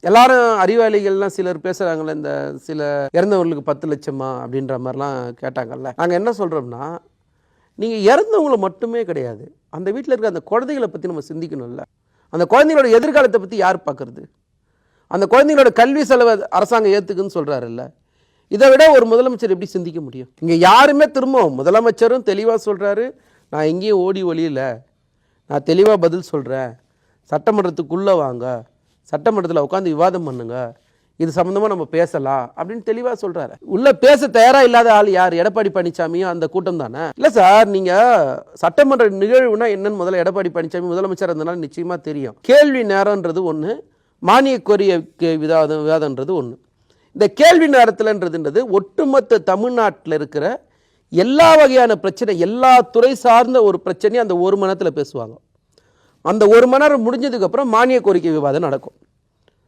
எல்லாரும் அறிவாளிகள்லாம் சிலர் பேசுகிறாங்களே, இந்த சில இறந்தவங்களுக்கு 10 லட்சமா அப்படின்ற மாதிரிலாம் கேட்டாங்கல்ல. நாங்கள் என்ன சொல்கிறோம்னா, நீங்கள் இறந்தவங்களை மட்டுமே கிடையாது, அந்த வீட்டில் இருக்க அந்த குழந்தைகளை பற்றி நம்ம சிந்திக்கணும்ல. அந்த குழந்தைங்களோட எதிர்காலத்தை பற்றி யார் பார்க்குறது? அந்த குழந்தைங்களோட கல்வி செலவை அரசாங்கம் ஏற்றுக்குன்னு சொல்கிறாருல்ல. இதை விட ஒரு முதலமைச்சர் எப்படி சிந்திக்க முடியும்? இங்கே யாருமே திரும்பவும் முதலமைச்சரும் தெளிவாக சொல்கிறாரு, நான் எங்கேயும் ஓடி ஒளியில, நான் தெளிவாக பதில் சொல்கிறேன், சட்டமன்றத்துக்குள்ளே வாங்க, சட்டமன்றத்தில் உட்காந்து விவாதம் பண்ணுங்க, இது சம்மந்தமாக நம்ம பேசலாம் அப்படின்னு தெளிவாக சொல்கிறாரு. உள்ள பேச தயாராக இல்லாத ஆள் யார்? எடப்பாடி பழனிசாமியும் அந்த கூட்டம் தானே. இல்லை சார், நீங்கள் சட்டமன்ற நிகழ்வுனா என்னன்னு முதல்ல எடப்பாடி பழனிசாமி முதலமைச்சர் இருந்தனால நிச்சயமாக தெரியும். கேள்வி நேரம்ன்றது ஒன்று, மானிய கோரிக்கை விவாதம்ன்றது ஒன்று. இந்த கேள்வி நேரத்தில்ன்றதுன்றது ஒட்டுமொத்த தமிழ்நாட்டில் இருக்கிற எல்லா வகையான பிரச்சனை, எல்லா துறை சார்ந்த ஒரு பிரச்சனையும் அந்த 1 மணி நேரத்தில் பேசுவாங்க. அந்த 1 மணி நேரம் முடிஞ்சதுக்கப்புறம் மானிய கோரிக்கை விவாதம் நடக்கும்.